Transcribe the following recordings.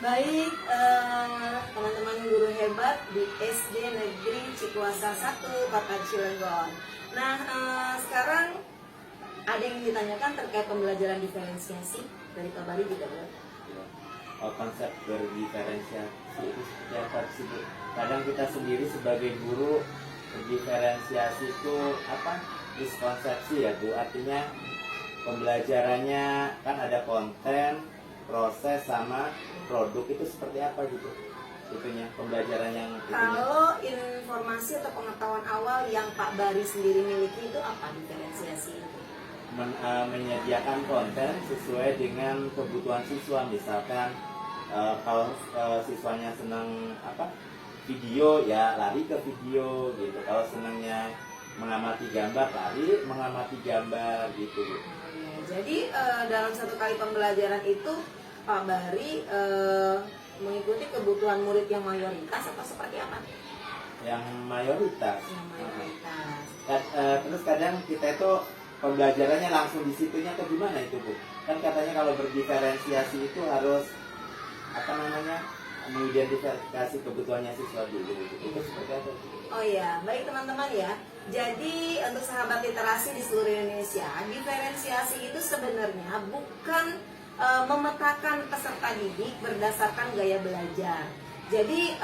Baik, teman-teman guru hebat di SD Negeri Cikuasa 1 Kota Cilegon. Nah, sekarang ada yang ditanyakan terkait pembelajaran diferensiasi dari Pak Bari juga, Bu. Konsep berdiferensiasi itu seperti apa sih, Bu? Kadang kita sendiri sebagai guru berdiferensiasi itu apa? Miskonsepsi ya, Bu. Artinya pembelajarannya kan ada konten, proses sama produk, itu seperti apa gitu? Itunya pembelajaran yang Kalau informasi atau pengetahuan awal yang Pak Bari sendiri miliki itu apa diferensiasi itu? Menyediakan konten sesuai dengan kebutuhan siswa. Misalkan kalau siswanya senang video, ya lari ke video gitu. Kalau senangnya mengamati gambar, lari mengamati gambar gitu. Jadi dalam satu kali pembelajaran itu Pak Bari mengikuti kebutuhan murid yang mayoritas atau seperti apa? Yang mayoritas. Yang mayoritas. Terus kadang kita itu pembelajarannya langsung di situnya atau gimana itu, Bu? Kan katanya kalau berdiferensiasi itu harus mengidentifikasi kebutuhannya siswa dulu. Itu seperti apa? Oh iya, baik teman-teman ya. Jadi untuk sahabat literasi di seluruh Indonesia, diferensiasi itu sebenarnya bukan memetakan peserta didik berdasarkan gaya belajar. Jadi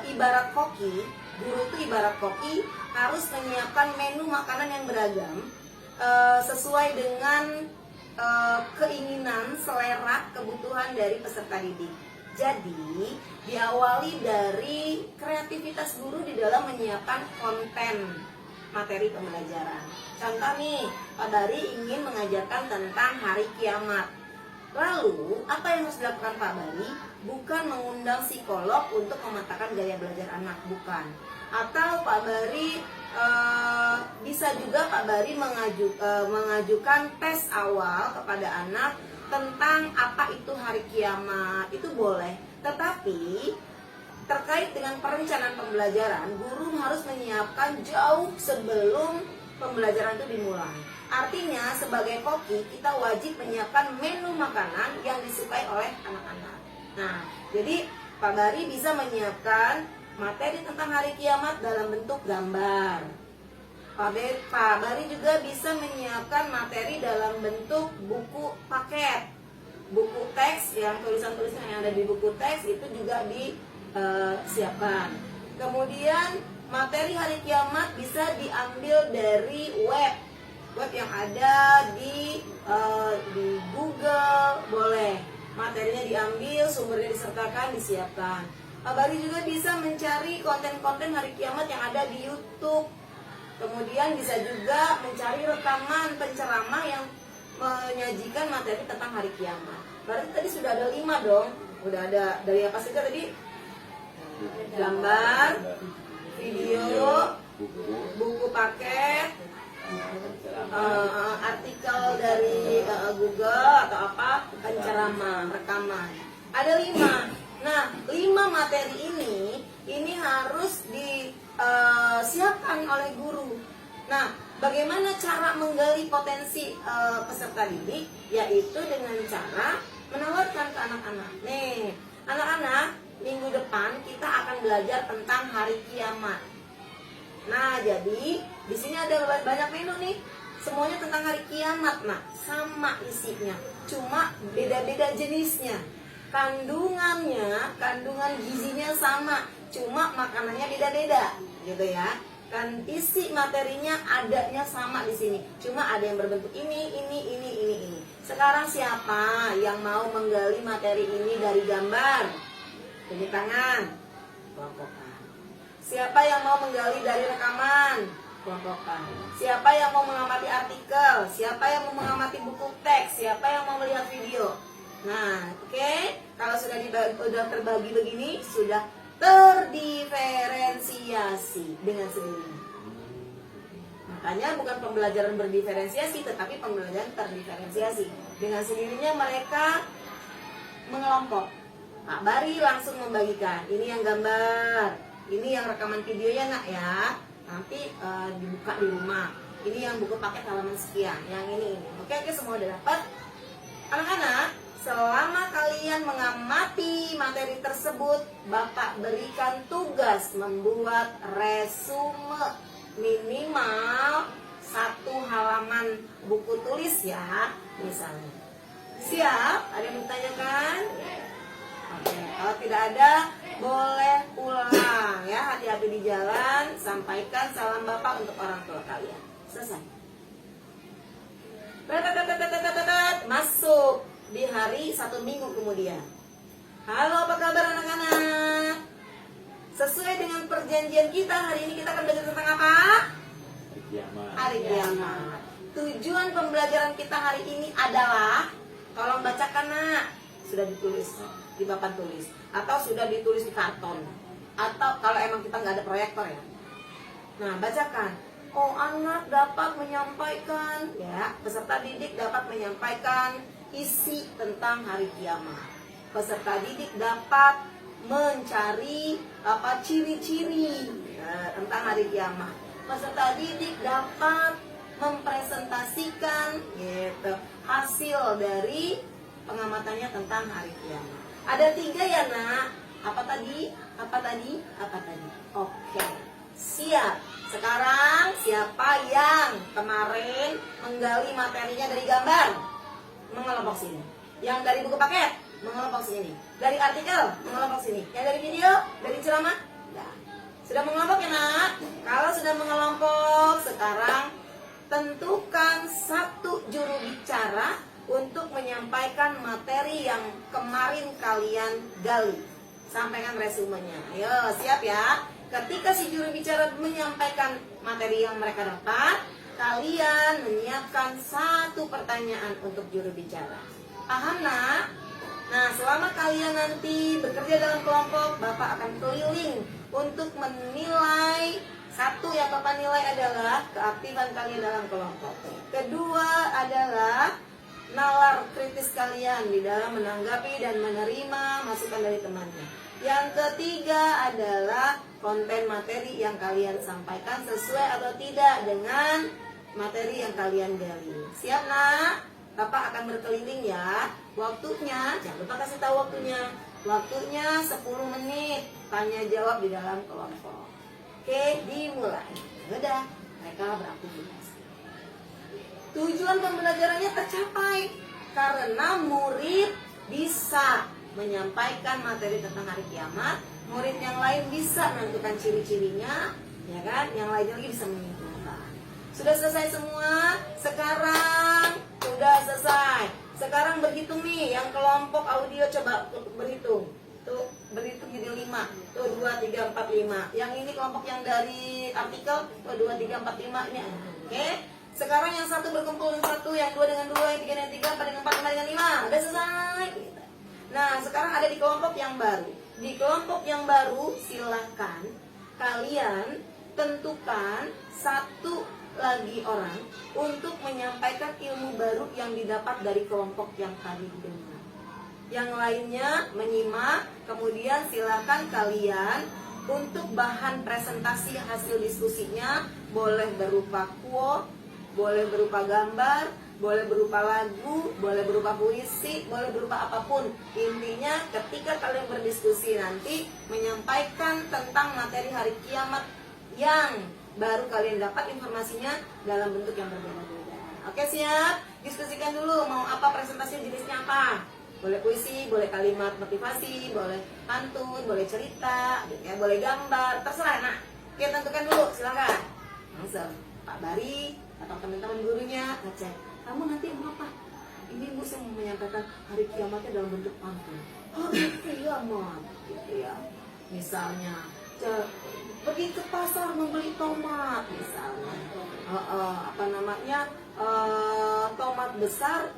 ibarat koki, guru itu ibarat koki harus menyiapkan menu makanan yang beragam sesuai dengan keinginan, selera, kebutuhan dari peserta didik. Jadi diawali dari kreativitas guru di dalam menyiapkan konten materi pembelajaran. Contoh nih, Pak Bari ingin mengajarkan tentang hari kiamat. Lalu, apa yang harus dilakukan Pak Bari? Bukan mengundang psikolog untuk memetakan gaya belajar anak, bukan. Atau Pak Bari bisa juga Pak Bari mengajukan tes awal kepada anak tentang apa itu hari kiamat, itu boleh. Tetapi terkait dengan perencanaan pembelajaran, guru harus menyiapkan jauh sebelum pembelajaran itu dimulai. Artinya sebagai koki kita wajib menyiapkan menu makanan yang disukai oleh anak-anak. Nah, jadi Pak Bari bisa menyiapkan materi tentang hari kiamat dalam bentuk gambar. Pak Bari juga bisa menyiapkan materi dalam bentuk buku paket, buku teks, yang tulisan-tulisan yang ada di buku teks itu juga disiapkan. Kemudian materi hari kiamat bisa diambil dari web yang ada di Google, boleh. Materinya diambil, sumbernya disertakan, disiapkan. Pak Bari juga bisa mencari konten-konten hari kiamat yang ada di YouTube. Kemudian bisa juga mencari rekaman penceramah yang menyajikan materi tentang hari kiamat. Berarti tadi sudah ada 5 dong. Udah ada dari apa saja tadi? Gambar, video, buku paket, artikel dari Google atau apa, penceramah, rekaman. Ada 5. Nah, 5 materi ini harus disiapkan oleh guru. Nah, bagaimana cara menggali potensi peserta didik? Yaitu dengan cara menawarkan ke anak-anak. Nih, anak-anak, minggu depan kita akan belajar tentang hari kiamat. Nah, jadi di sini ada banyak menu nih. Semuanya tentang hari kiamat. Nah, sama isinya, cuma beda-beda jenisnya. Kandungan gizinya sama, cuma makanannya beda-beda, gitu ya. Kan isi materinya adanya sama di sini, cuma ada yang berbentuk ini. Sekarang siapa yang mau menggali materi ini dari gambar? Tunjuk tangan, kelompokkan. Siapa yang mau menggali dari rekaman? Kelompokkan. Siapa yang mau mengamati artikel? Siapa yang mau mengamati buku teks? Siapa yang mau melihat video? Nah, oke. Kalau sudah terbagi begini, sudah terdiferensiasi dengan sendirinya. Makanya bukan pembelajaran berdiferensiasi, tetapi pembelajaran terdiferensiasi. Dengan sendirinya mereka mengelompok. Pak Bari langsung membagikan. Ini yang gambar, ini yang rekaman videonya nak ya. Nanti dibuka di rumah. Ini yang buku paket halaman sekian. Yang ini. Oke, semua udah dapat. Anak-anak, selama kalian mengamati materi tersebut, Bapak berikan tugas membuat resume minimal 1 halaman buku tulis ya, misalnya. Siap? Ada yang bertanyakan? Oke, kalau tidak ada, boleh pulang ya. Hati-hati di jalan, sampaikan salam Bapak untuk orang tua kalian. Selesai. Masuk di hari 1 minggu kemudian. Halo, apa kabar anak-anak? Sesuai dengan perjanjian kita, hari ini kita akan belajar tentang apa? Kiamat. Hari kiamat. Tujuan pembelajaran kita hari ini adalah, tolong bacakan nak. Sudah ditulis di papan tulis, atau sudah ditulis di karton, atau kalau emang kita nggak ada proyektor ya. Nah, bacakan. Oh, anak dapat menyampaikan, ya, peserta didik dapat menyampaikan isi tentang hari kiamat. Peserta didik dapat mencari apa ciri-ciri tentang hari kiamat. Peserta didik dapat mempresentasikan gitu hasil dari pengamatannya tentang hari kiamat. Ada 3 ya nak. Apa tadi? Apa tadi? Apa tadi? Oke, siap. Sekarang siapa yang kemarin menggali materinya dari gambar? Mengelompok sini. Yang dari buku paket? Mengelompok sini. Dari artikel? Mengelompok sini. Yang dari video? Dari ceramah? Enggak. Sudah mengelompok ya nak? Kalau sudah mengelompok, sekarang tentukan 1 juru bicara untuk menyampaikan materi yang kemarin kalian gali. Sampaikan resumenya. Ayo, siap ya. Ketika si juru bicara menyampaikan materi yang mereka dapat, kalian menyiapkan 1 pertanyaan untuk juru bicara. Paham nak? Nah, selama kalian nanti bekerja dalam kelompok, Bapak akan keliling untuk menilai. 1 yang Bapak nilai adalah keaktifan kalian dalam kelompok. Kedua adalah nalar kritis kalian di dalam menanggapi dan menerima masukan dari temannya. Yang ketiga adalah konten materi yang kalian sampaikan sesuai atau tidak dengan materi yang kalian gali. Siap nak? Bapak akan berkeliling ya. Waktunya, jangan lupa kasih tahu waktunya. Waktunya 10 menit. Tanya jawab di dalam kelompok. Oke, dimulai. Udah, mereka beraktivitas. Tujuan pembelajarannya tercapai karena murid bisa menyampaikan materi tentang hari kiamat, murid yang lain bisa menentukan ciri-cirinya, ya kan? Yang lain lagi bisa menyimpulkan. Sudah selesai semua? Sekarang sudah selesai. Sekarang berhitung nih, yang kelompok audio coba berhitung. Tuh, berhitung jadi 5. Tuh 2 3 4 5. Yang ini kelompok yang dari artikel, tuh 2 3 4 5 ini. Oke? Sekarang yang 1 berkumpul dengan 1, yang 2 dengan 2, yang 3 dengan 3, 4 dengan 4, 5 dengan 5. Udah selesai. Nah, sekarang ada di kelompok yang baru. Di kelompok yang baru, silakan kalian tentukan 1 lagi orang untuk menyampaikan ilmu baru yang didapat dari kelompok yang tadi dengar. Yang lainnya menyimak, kemudian silakan kalian untuk bahan presentasi hasil diskusinya boleh berupa quote, boleh berupa gambar, boleh berupa lagu, boleh berupa puisi, boleh berupa apapun. Intinya ketika kalian berdiskusi nanti menyampaikan tentang materi hari kiamat yang baru kalian dapat informasinya dalam bentuk yang berbeda-beda. Oke, siap? Diskusikan dulu mau apa presentasinya, jenisnya apa. Boleh puisi, boleh kalimat motivasi, boleh pantun, boleh cerita, ya, boleh gambar, terserah. Nah, oke, tentukan dulu, silakan. Langsung Pak Bari atau teman-teman gurunya ngecek, kamu nanti mau apa? Ini Bu, saya mau menyampaikan hari kiamatnya dalam bentuk pantun. Hari kiamat, gitu ya. Misalnya, pergi ke pasar membeli tomat, misalnya. Tomat besar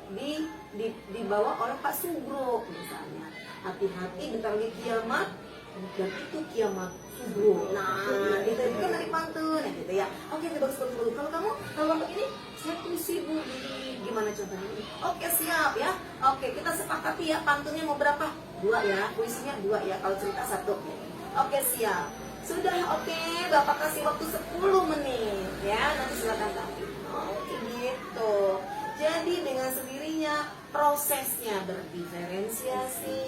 dibawa oleh Pak Sugro, misalnya. Hati-hati bentar lagi kiamat, dan itu kiamat Sugro. Nah, itu kan dari pantun, ya gitu ya. Oke, bagus. Kalau kamu, kalau ini saya puisi Bu, gimana contohnya ini? Oke, siap ya. Oke, kita sepakati ya, pantunnya mau berapa? 2 ya, puisinya 2 ya, kalau cerita 1. Oke, siap. Sudah, oke, Bapak kasih waktu 10 menit ya, nanti silakan tampil. Oke, gitu. Jadi dengan sendirinya prosesnya berdiferensiasi,